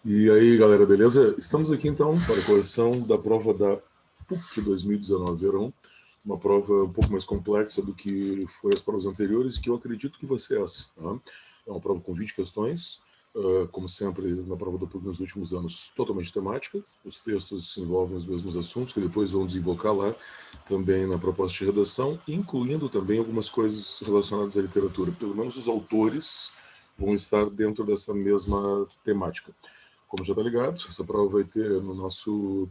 E aí, galera, beleza? Estamos aqui então para a correção da prova da PUC 2019 verão, uma prova um pouco mais complexa do que foi as provas anteriores, que eu acredito que você é essa. Tá? É uma prova com 20 questões, como sempre na prova da PUC nos últimos anos, totalmente temática. Os textos envolvem os mesmos assuntos, que depois vão desembocar lá também na proposta de redação, incluindo também algumas coisas relacionadas à literatura. Pelo menos os autores vão estar dentro dessa mesma temática. Como já está ligado, essa prova vai ter no nosso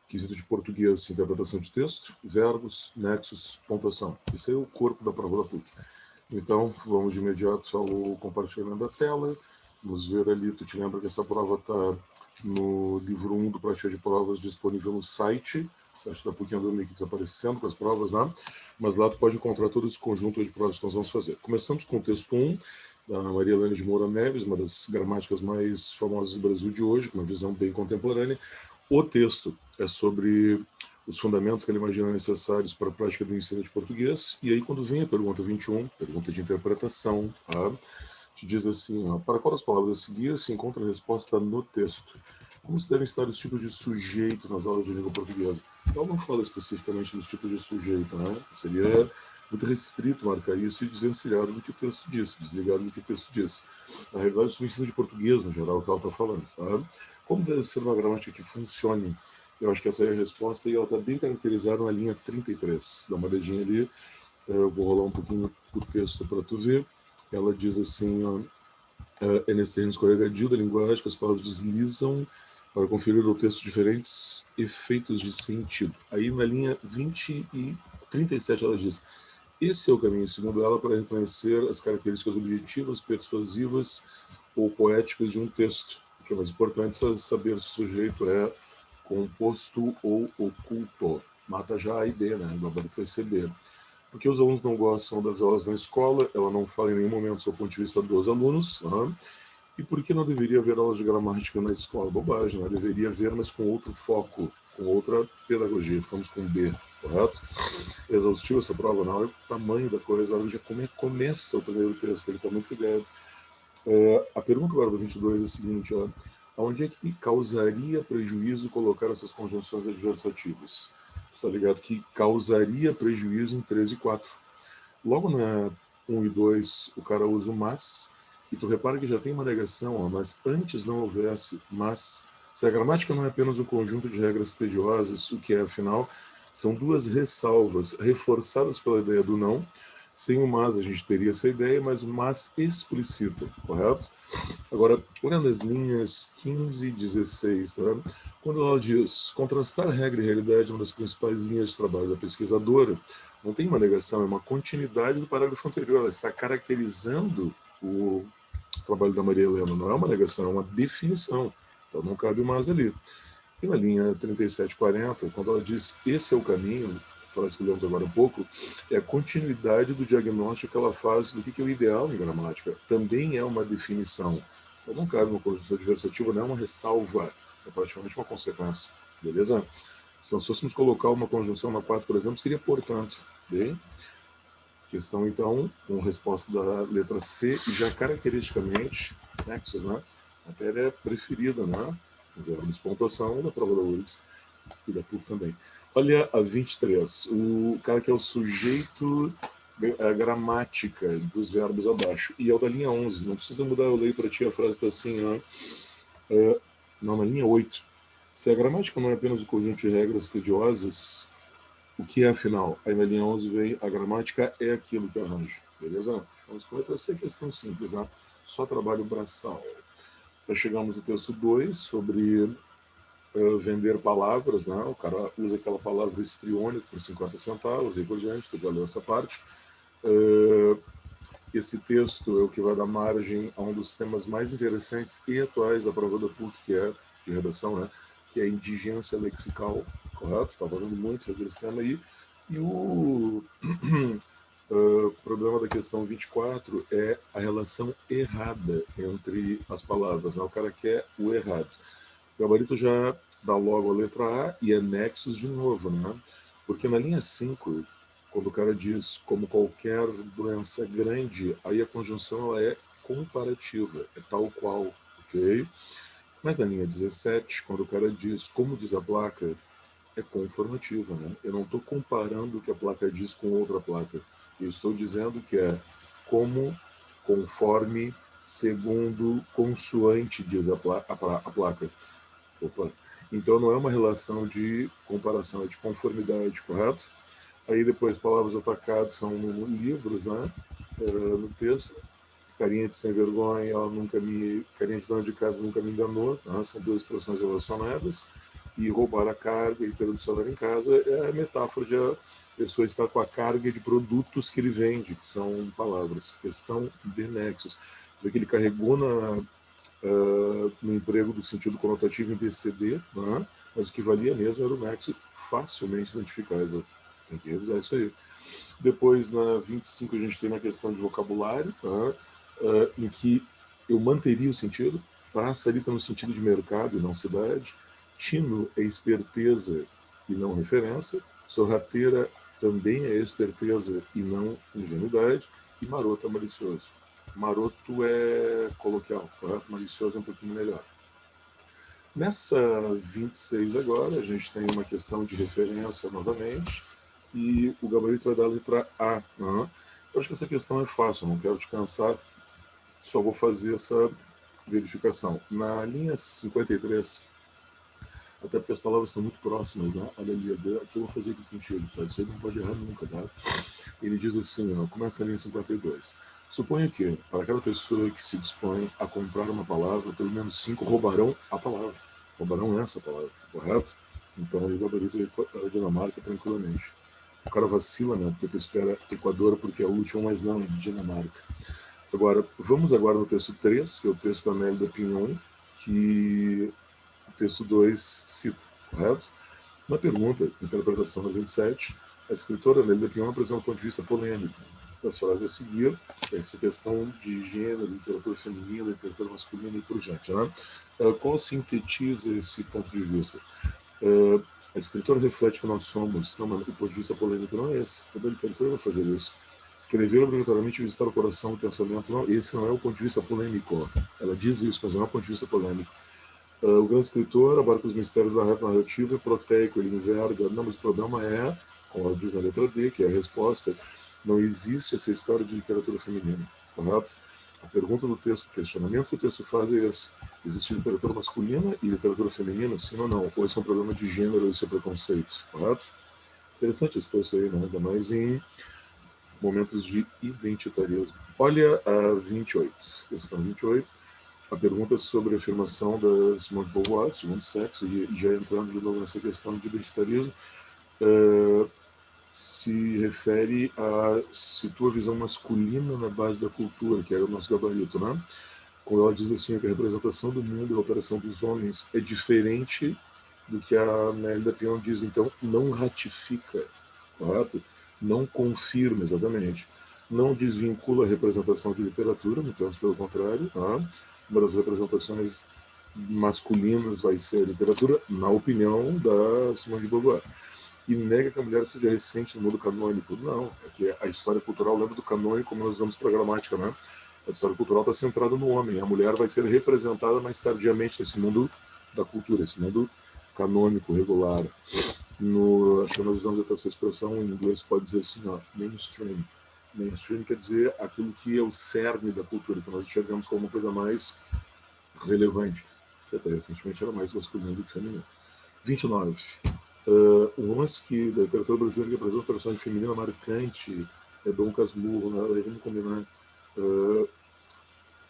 quesito de português interpretação de texto, verbos, nexos, pontuação. Esse é o corpo da prova da PUC. Então, vamos de imediato ao compartilhamento da tela. Vamos ver ali, tu te lembra que essa prova está no livro 1 do Prática de Provas, disponível no site. O site da PUC andou meio que desaparecendo com as provas, né? Mas lá tu pode encontrar todo esse conjunto de provas que nós vamos fazer. Começamos com o texto 1, da Maria Helena de Moura Neves, uma das gramáticas mais famosas do Brasil de hoje, com uma visão bem contemporânea. O texto é sobre os fundamentos que ele imagina necessários para a prática do ensino de português. E aí, quando vem a pergunta 21, pergunta de interpretação, tá? Te diz assim, ó, para qual das palavras a seguir se encontra a resposta no texto? Como se devem estar os tipos de sujeito nas aulas de língua portuguesa? Ela não fala especificamente dos tipos de sujeito, né? Seria muito restrito marcar isso e desvencilhado do que o texto diz, desligado do que o texto diz. Na realidade, isso é o ensino de português, no geral, que ela está falando, sabe? Como deve ser uma gramática que funcione? Eu acho que essa é a resposta e ela está bem caracterizada na linha 33. Dá uma olhadinha ali, eu vou rolar um pouquinho o texto para tu ver. Ela diz assim, ó, é nesse terreno escorregadio da linguagem que as palavras deslizam para conferir ao texto diferentes efeitos de sentido. Aí na linha 20 e 37 ela diz, esse é o caminho, segundo ela, para reconhecer as características objetivas, persuasivas ou poéticas de um texto. O que é mais importante é saber se o sujeito é composto ou oculto. Mata já A e B, né? O gabarito vai ser B. Porque os alunos não gostam das aulas na escola, ela não fala em nenhum momento do ponto de vista dos alunos. E por que não deveria haver aulas de gramática na escola? Bobagem, né? Deveria haver, mas com outro foco, com outra pedagogia. Ficamos com B, correto? Exaustivo essa prova, não. Olha o tamanho da coisa, olha já começa o primeiro texto, ele está muito grande. A pergunta agora do 22 é a seguinte, ó, onde é que causaria prejuízo colocar essas conjunções adversativas? Está ligado que causaria prejuízo em 3 e 4. Logo na 1 e 2, o cara usa o mas, e tu repara que já tem uma negação, ó, mas antes não houvesse, mas se a gramática não é apenas um conjunto de regras tediosas, o que é, afinal, são duas ressalvas reforçadas pela ideia do não. Sem o mas a gente teria essa ideia, mas o mas explicita, correto? Agora, olhando as linhas 15 e 16, tá? Quando ela diz contrastar regra e realidade é uma das principais linhas de trabalho da pesquisadora, não tem uma negação, é uma continuidade do parágrafo anterior. Ela está caracterizando o trabalho da Maria Helena, não é uma negação, é uma definição. Então não cabe mais ali. E na linha 37 e 40, quando ela diz esse é o caminho, frase que lemos agora há pouco, é a continuidade do diagnóstico que ela faz do que é o ideal em gramática. Também é uma definição. Então não cabe uma conjunção adversativa, não é uma ressalva, é praticamente uma consequência. Beleza? Se nós fôssemos colocar uma conjunção na 4, por exemplo, seria portanto. Bem? Questão, então, com resposta da letra C, e já caracteristicamente, nexos, né? Matéria preferida, né? Verbos pontuação da prova da URGS e da PUC também. Olha a 23, o cara que é o sujeito, a gramática dos verbos abaixo, e é o da linha 11, não precisa mudar, eu leio para ti a frase tá assim, ó, não, na linha 8, se a gramática não é apenas um conjunto de regras tediosas, o que é afinal? Aí na linha 11 vem a gramática é aquilo que arranjo, beleza? Vamos começar essa questão simples, né? Só trabalho braçal. Já chegamos no texto 2 sobre vender palavras, né? O cara usa aquela palavra histriônico por 50 centavos e por diante, tu já leu essa parte. Esse texto é o que vai dar margem a um dos temas mais interessantes e atuais da prova da PUC, que é de redação, né? Que é a indigência lexical, correto? Está falando muito sobre esse tema aí. E o problema da questão 24 é a relação errada entre as palavras, né? O cara quer o errado. O gabarito já dá logo a letra A e é nexos de novo, né? Porque na linha 5, quando o cara diz como qualquer doença grande, aí a conjunção ela é comparativa, é tal qual, ok? Mas na linha 17, quando o cara diz, como diz a placa, é conformativa, né? Eu não estou comparando o que a placa diz com outra placa. Eu estou dizendo que é como, conforme, segundo, consoante, diz a placa. Opa. Então não é uma relação de comparação, é de conformidade, correto? Aí depois palavras atacadas são livros, né? No texto. Carinha de sem vergonha, ela nunca me. Carinha de dona de casa nunca me enganou. Né? São duas expressões relacionadas. E roubar a carga e ter o celular em casa é a metáfora de a pessoa estar com a carga de produtos que ele vende, que são palavras. Questão de nexos. Vê que ele carregou no emprego do sentido conotativo em PCD, né? Mas o que valia mesmo era o nexo facilmente identificável. Tem que revisar isso aí. Depois, na 25, a gente tem uma questão de vocabulário, tá? Em que eu manteria o sentido, passa ali no sentido de mercado e não cidade. Tino é esperteza e não referência. Sorrateira também é esperteza e não ingenuidade. E maroto é malicioso. Maroto é coloquial, correto? Malicioso é um pouquinho melhor. Nessa 26 agora, a gente tem uma questão de referência novamente, e o gabarito vai dar a letra A. Uhum. Eu acho que essa questão é fácil, não quero te cansar, só vou fazer essa verificação. Na linha 53, até porque as palavras estão muito próximas, né? Olha ali, aqui eu vou fazer aqui contigo, tá? Isso aí não pode errar nunca, tá? Ele diz assim, ó, começa na linha 52. Suponha que, para aquela pessoa que se dispõe a comprar uma palavra, pelo menos 5 roubarão a palavra. Roubarão essa palavra, correto? Então ele gabarito a Dinamarca tranquilamente. O cara vacila, né? Porque tu espera Equador porque é o último, mas não, Dinamarca. Agora, vamos agora no texto 3, que é o texto da Amélia Pinhon, que o texto 2 cita, correto? Na pergunta, interpretação da 27, a escritora Amélia Pinhon apresenta um ponto de vista polêmico das frases a seguir, essa questão de gênero, literatura feminina, literatura masculina e por diante. Né? Qual sintetiza esse ponto de vista? A escritora reflete que nós somos. Não, mas o ponto de vista polêmico não é esse. Toda literatura vai fazer isso. Escrever obrigatoriamente visitar o coração do pensamento, não. Esse não é o ponto de vista polêmico. Ela diz isso, mas não é o ponto de vista polêmico. O grande escritor abarca os mistérios da narrativa e proteico, ele enverga. Não, mas o problema é, como ela diz na letra D, que é a resposta, não existe essa história de literatura feminina, correto? A pergunta do texto, o questionamento que o texto faz é esse. Existe literatura masculina e literatura feminina, sim ou não? Ou esse é um problema de gênero ou esse é preconceito, correto? Interessante esse texto aí, né? Ainda mais em momentos de identitarismo. Olha a 28, questão 28. A pergunta é sobre a afirmação da Simone de Beauvoir, segundo sexo, e já entrando de novo nessa questão de identitarismo, se refere a situa a visão masculina na base da cultura, que era o nosso gabarito, né? Quando ela diz assim que a representação do mundo e a operação dos homens é diferente do que a Nélida Pion diz, então não ratifica, correto? Não confirma exatamente. Não desvincula a representação de literatura, muito antes pelo contrário. Tá? Uma das representações masculinas vai ser a literatura, na opinião da Simone de Beauvoir. E nega que a mulher seja recente no mundo canônico. Não, é que a história cultural lembra do canônico como nós usamos para a gramática, né? A história cultural está centrada no homem. A mulher vai ser representada mais tardiamente nesse mundo da cultura, esse mundo canônico, regular. Acho que nós usamos essa expressão em inglês, pode dizer assim, ó, mainstream. Mainstream quer dizer aquilo que é o cerne da cultura, que nós enxergamos como uma coisa mais relevante. Que até recentemente era mais masculino do que feminino. 29. O romance que da literatura brasileira que apresenta um personagem feminina marcante é Dom Casmurro, né? Vamos combinar.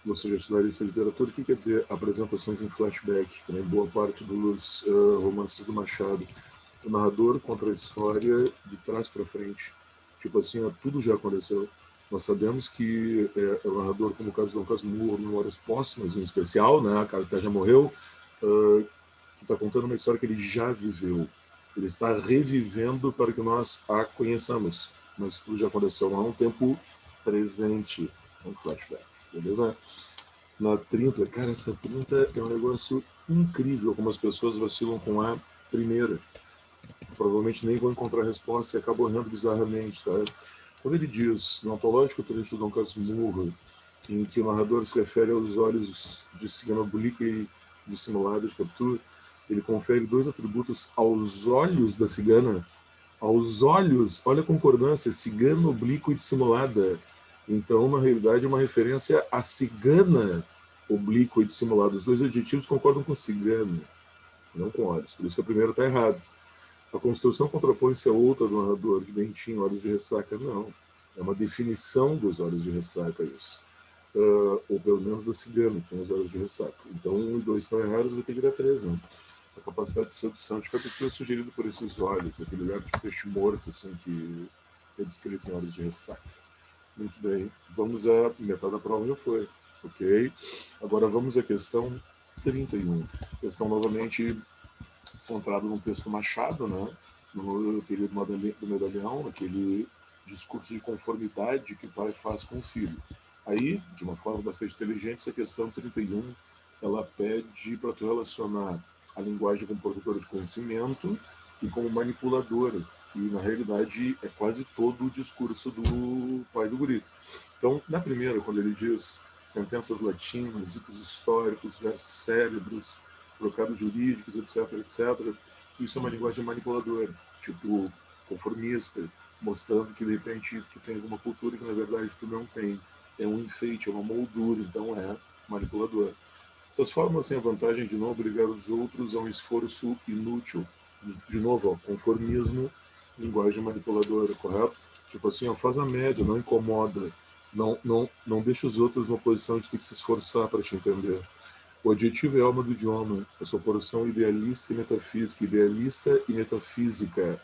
Você já estudaria essa literatura, o que quer dizer apresentações em flashback, como em boa parte dos romances do Machado. O narrador conta a história de trás para frente. Tipo assim, ó, tudo já aconteceu. Nós sabemos que o narrador, como o caso de Dom Casmurro, Memórias Póstumas em especial, né, a cara que já morreu, que está contando uma história que ele já viveu. Ele está revivendo para que nós a conheçamos. Mas tudo já aconteceu, não é um tempo presente, é um flashback. Beleza? Na 30, cara, essa 30 é um negócio incrível, como as pessoas vacilam com a primeira. Provavelmente nem vão encontrar resposta e acabam errando bizarramente, tá? Quando ele diz, no antológico trecho do Dom Casmurro, em que o narrador se refere aos olhos de Cigana Bulica e dissimulada de captura, ele confere 2 atributos aos olhos da cigana. Aos olhos, olha a concordância, cigana, oblíqua e dissimulada. Então, na realidade, é uma referência à cigana oblíqua e dissimulada. Os 2 adjetivos concordam com cigana, não com olhos. Por isso que a primeira está errada. A construção contrapõe-se a outra do narrador, de Bentinho, olhos de ressaca. Não. É uma definição dos olhos de ressaca, isso. Ou pelo menos da cigana, que tem os olhos de ressaca. Então, 1 e 2 estão errados, vai ter que dar 3, né? A capacidade de sedução de captura é sugerida por esses olhos, aquele olhar de peixe morto, assim, que é descrito em olhos de ressaca. Muito bem. Vamos à metade da prova, já foi. Ok? Agora vamos à questão 31. Questão novamente centrada no texto Machado, né? No período do medalhão, aquele discurso de conformidade que o pai faz com o filho. Aí, de uma forma bastante inteligente, essa questão 31, ela pede para tu relacionar a linguagem como produtora de conhecimento e como manipuladora. E, na realidade, é quase todo o discurso do pai do guri. Então, na primeira, quando ele diz sentenças latinas, ritos históricos versus cérebros, trocados jurídicos, etc., etc., isso é uma linguagem manipuladora, tipo conformista, mostrando que, de repente, tu tem alguma cultura que, na verdade, tu não tem. É um enfeite, é uma moldura, então é manipulador. Essas formas têm a vantagem de não obrigar os outros a um esforço inútil. De novo, ó, conformismo, linguagem manipuladora, correto? Tipo assim, ó, faz a média, não incomoda, não deixa os outros numa posição de ter que se esforçar para te entender. O adjetivo é alma do idioma, a sua porção idealista e metafísica,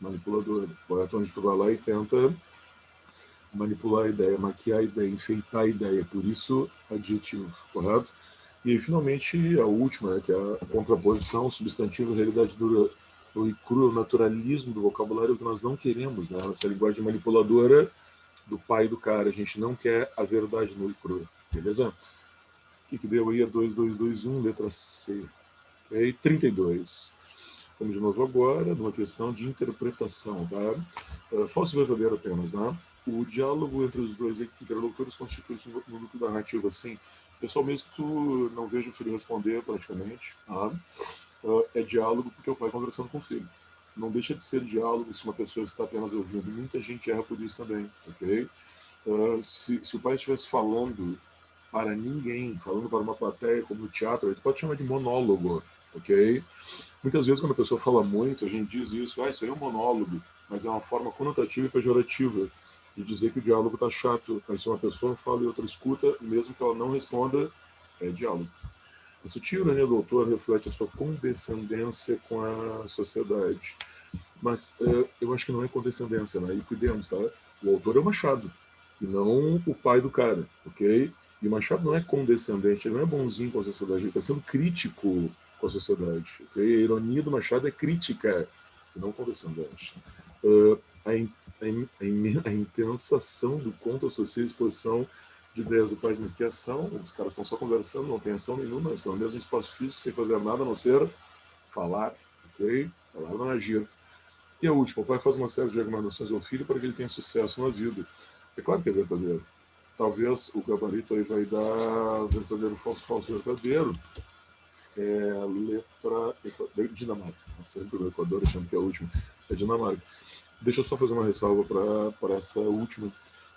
manipuladora, correto? Onde tu vai lá e tenta manipular a ideia, maquiar a ideia, enfeitar a ideia, por isso adjetivo, correto? E aí, finalmente, a última, né, que é a contraposição, substantivo, realidade dura e crua, naturalismo do vocabulário que nós não queremos, né? Essa linguagem manipuladora do pai do cara, a gente não quer a verdade nua e crua, beleza? O que deu aí? 2221, letra C. Ok? 32. Vamos de novo agora, numa questão de interpretação, tá? Falso e verdadeiro apenas, né? O diálogo entre os 2 interlocutores constitui no núcleo da narrativa, assim. Pessoal, mesmo que tu não veja o filho responder praticamente, tá? É diálogo porque é o pai conversando com o filho. Não deixa de ser diálogo se uma pessoa está apenas ouvindo. Muita gente erra por isso também, ok? Se o pai estivesse falando para ninguém, falando para uma plateia, como no teatro, a gente pode chamar de monólogo, ok? Muitas vezes, quando a pessoa fala muito, a gente diz isso, isso aí é um monólogo, mas é uma forma conotativa e pejorativa de dizer que o diálogo está chato. Mas se uma pessoa fala e outra escuta, mesmo que ela não responda, é diálogo. A sutil ironia do autor reflete a sua condescendência com a sociedade. Mas eu acho que não é condescendência, né? E cuidemos, tá? O autor é o Machado, e não o pai do cara, ok? E o Machado não é condescendente, ele não é bonzinho com a sociedade, ele está sendo crítico com a sociedade, ok? A ironia do Machado é crítica, e não condescendente. A intensa ação do conto associa a exposição de ideias do pai, mas que ação? Os caras estão só conversando, não tem ação nenhuma, estão no mesmo espaço físico, sem fazer nada a não ser falar, ok? Falar não agir. E a última, o pai faz uma série de recomendações ao filho para que ele tenha sucesso na vida. É claro que é verdadeiro. Talvez o gabarito aí vai dar verdadeiro, falso, falso, verdadeiro. Letra Dinamarca. Sempre o Equador achando que é a última. É Dinamarca. Deixa eu só fazer uma ressalva para essa última.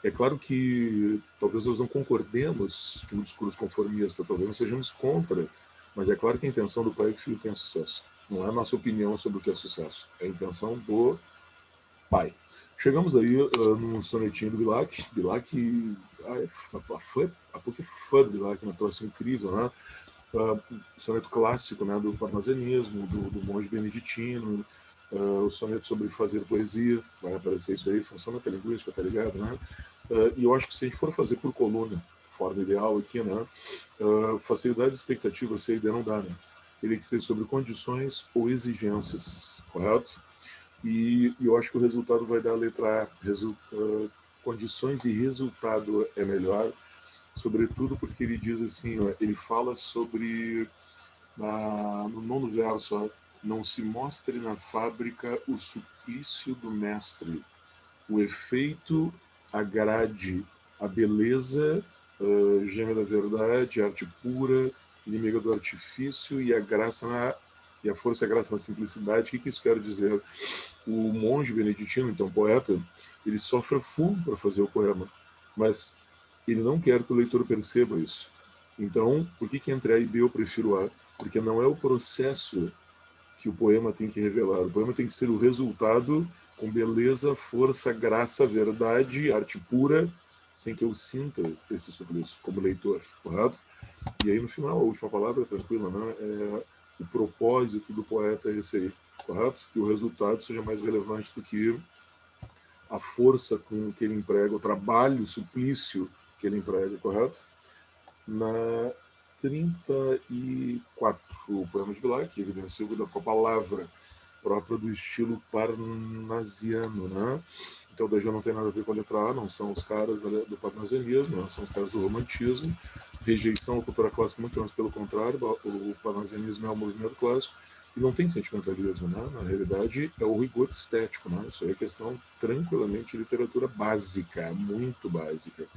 É claro que talvez nós não concordemos com o discurso conformista, talvez não sejamos contra, mas é claro que a intenção do pai é que o filho tenha sucesso. Não é a nossa opinião sobre o que é sucesso, é a intenção do pai. Chegamos aí num sonetinho do Bilac. Bilac, a PUC é fã do Bilac, uma atuação incrível, né? Soneto clássico, né, do parnasianismo, do monge beneditino, o soneto sobre fazer poesia, vai aparecer isso aí, função metalinguística, tá ligado, né? E eu acho que se a gente for fazer por coluna, forma ideal aqui, né, facilidade de expectativa, se a ideia não dá, né? Teria que ser sobre condições ou exigências, correto? E eu acho que o resultado vai dar a letra A, condições e resultado é melhor, sobretudo porque ele diz assim, ó, ele fala sobre, no nono verso, ó, não se mostre na fábrica o suplício do mestre, o efeito agrade, a beleza, gêmea da verdade, arte pura, inimiga do artifício e a graça e a força e a graça na simplicidade. O que isso quer dizer? O monge beneditino, então poeta, ele sofre full para fazer o poema, mas ele não quer que o leitor perceba isso. Então, por que entre A e B eu prefiro A? Porque não é o processo que o poema tem que revelar. O poema tem que ser o resultado com beleza, força, graça, verdade, arte pura, sem que eu sinta esse suplício como leitor, correto? E aí, no final, a última palavra, tranquila, né? O propósito do poeta é esse aí, correto? Que o resultado seja mais relevante do que a força com que ele emprega, o trabalho, o suplício que ele emprega, correto? Na 34, o poema de Bilar, que evidencia com a palavra própria do estilo parnasiano, né? Então, daí já não tem nada a ver com a letra A, não são os caras do parnasianismo, não são os caras do romantismo, rejeição à cultura clássica, muito menos pelo contrário, o parnasianismo é o movimento clássico, e não tem sentimentalismo, né? Na realidade, é o rigor estético, né? Isso aí é questão tranquilamente de literatura básica, muito básica.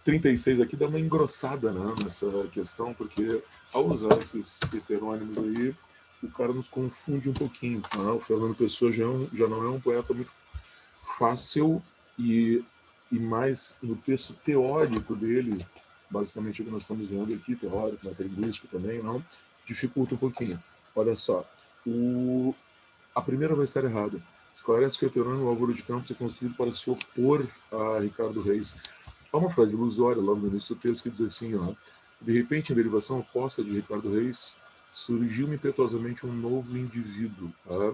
36 aqui dá uma engrossada, né, nessa questão, porque ao usar esses heterônimos aí, o cara nos confunde um pouquinho. Né? O Fernando Pessoa já não é um poeta muito fácil e mais no texto teórico dele, basicamente o que nós estamos vendo aqui, teórico, metalinguístico também, não, dificulta um pouquinho. Olha só, a primeira vai estar errada. Esclarece que o heterônimo Álvaro de Campos é construído para se opor a Ricardo Reis. Há uma frase ilusória logo no início do texto que diz assim, ó, de repente, em derivação oposta de Ricardo Reis, surgiu impetuosamente um novo indivíduo. Tá?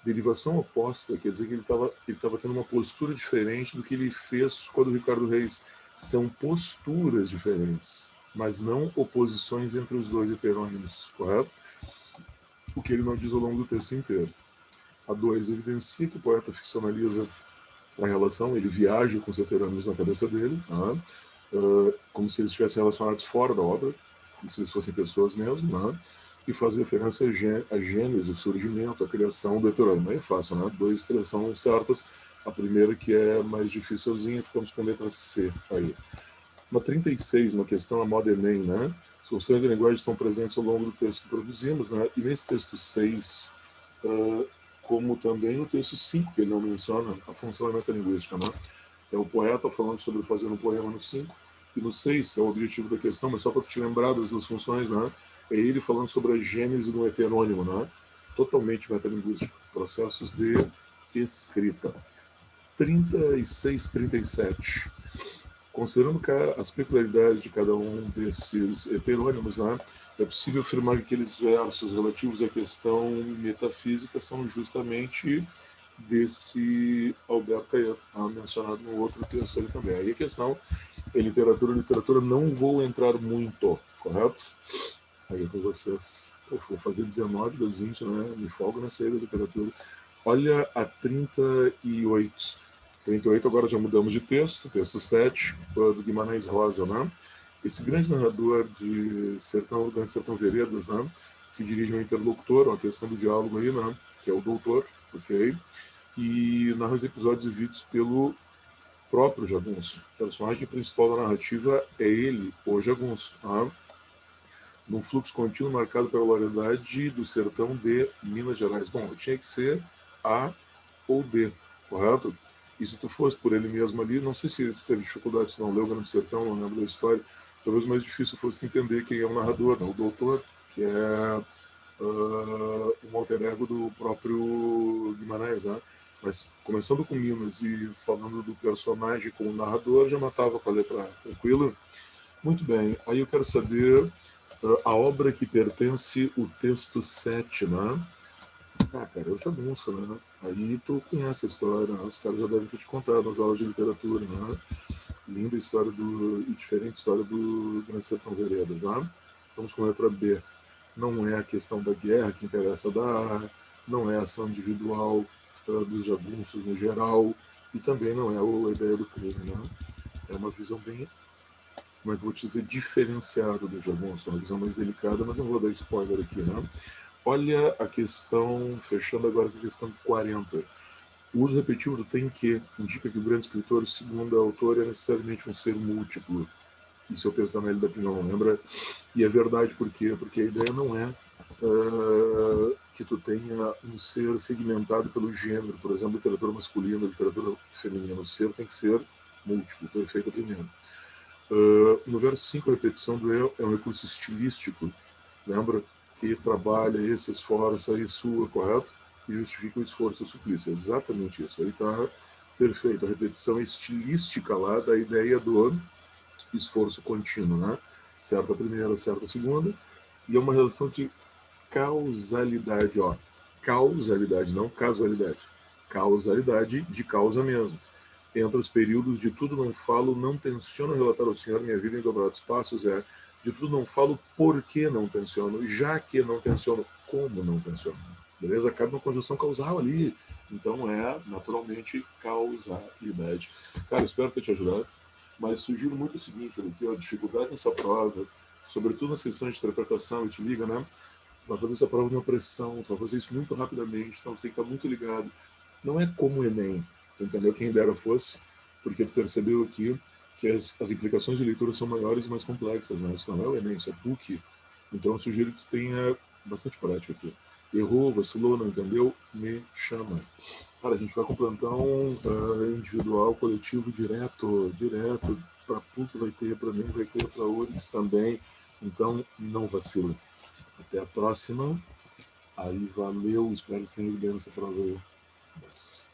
Derivação oposta quer dizer que ele estava tendo uma postura diferente do que ele fez quando o Ricardo Reis. São posturas diferentes, mas não oposições entre os dois heterônimos, correto? O que ele não diz ao longo do texto inteiro. A 2 evidencia que o poeta ficcionaliza a relação, ele viaja com os heterônimos na cabeça dele, como se eles estivessem relacionados fora da obra, como se eles fossem pessoas mesmo, e faz referência à gênese, o surgimento, a criação do heterônimo. Aí é fácil, né? 2 e 3 são certas, a primeira que é mais dificilzinha, ficamos com a letra C aí. Na 36, uma questão a moda Enem, né? As funções da linguagem estão presentes ao longo do texto que produzimos, né? E nesse texto 6, como também no texto 5, que ele não menciona, a função é metalinguística, né? É o poeta falando sobre fazer um poema no 5, e no 6, que é o objetivo da questão, mas só para te lembrar das duas funções, né? É ele falando sobre a gênese do heterônimo, né? Totalmente metalinguístico. Processos de escrita. 36, 37. Considerando as peculiaridades de cada um desses heterônimos, né, é possível afirmar que aqueles versos relativos à questão metafísica são justamente desse Alberto Caeiro, mencionado no outro texto ali também. Aí a questão é literatura não vou entrar muito, correto? Aí com vocês, eu vou fazer 19 das 20, né, me folgo na saída da literatura. Olha a 38. 38 agora já mudamos de texto 7, do Guimarães Rosa, né? Esse grande narrador de Grande Sertão Veredas, né? Se dirige ao interlocutor, uma questão do diálogo aí, né? Que é o doutor, ok? E narra os episódios vividos pelo próprio Jagunço. O personagem principal da narrativa é ele, o Jagunço, né? Num fluxo contínuo marcado pela variedade do sertão de Minas Gerais. Bom, tinha que ser A ou D, correto? E se tu fosse por ele mesmo ali, não sei se tu teve dificuldade, se não leu o Grande Sertão, não lembro da história, talvez o mais difícil fosse entender quem é o narrador, não? O doutor, que é um alter ego do próprio Guimarães, né? Mas começando com Minas e falando do personagem como narrador, já matava com a letra A, tranquilo? Muito bem, aí eu quero saber a obra que pertence o texto 7, né? Cara, eu já danço, né? Aí tu conhece a história, né? Os caras já devem ter te contado nas aulas de literatura, né? Linda história e diferente história do Grande Sertão Veredas, né? Vamos com a letra B. Não é a questão da guerra que interessa da A, não é a ação individual dos jagunços no geral, e também não é a ideia do crime, né? É uma visão bem, como é que eu vou te dizer, diferenciada do jagunço, uma visão mais delicada, mas não vou dar spoiler aqui, né? Olha a questão, fechando agora com a questão 40. O uso repetitivo do tem que indica que o grande escritor, segundo a autora, é necessariamente um ser múltiplo. Isso é o texto da Nelly da Pinhão, lembra? E é verdade, por quê? Porque a ideia não é que tu tenha um ser segmentado pelo gênero, por exemplo, literatura masculina, literatura feminina. O ser tem que ser múltiplo, perfeito primeiro. No verso 5, a repetição do eu é um recurso estilístico, lembra? Que trabalha, esse esforça, e sua, correto? E justifica o esforço, o suplício. É exatamente isso. Aí está perfeito. A repetição estilística lá da ideia do esforço contínuo, né? Certa primeira, certa segunda. E é uma relação de causalidade, ó. Causalidade, não casualidade. Causalidade de causa mesmo. Entre os períodos de tudo não falo, não tenciono relatar ao Senhor minha vida em dobrados passos, de tudo não falo, porque não tenciono, já que não tenciono, como não tenciono. Beleza? Cabe uma conjunção causal ali. Então é, naturalmente, causalidade. Cara, espero ter te ajudado, mas sugiro muito o seguinte, olha aqui, ó, dificuldade nessa prova, sobretudo nas questões de interpretação, e te liga, né? Vai fazer essa prova de uma pressão, vai fazer isso muito rapidamente, então você tem que estar muito ligado. Não é como o Enem, entendeu? Quem dera fosse, porque tu percebeu aqui que as implicações de leitura são maiores e mais complexas, né? Isso não é o Enem, isso é PUC. Então eu sugiro que tu tenha bastante prática aqui. Errou, vacilou, não entendeu? Me chama. Cara, a gente vai com plantão individual, coletivo, direto. Para PUC vai ter, para mim vai ter, para URGS também. Então, não vacila. Até a próxima. Aí, valeu. Espero que tenha ido bem nessa prova aí. Yes.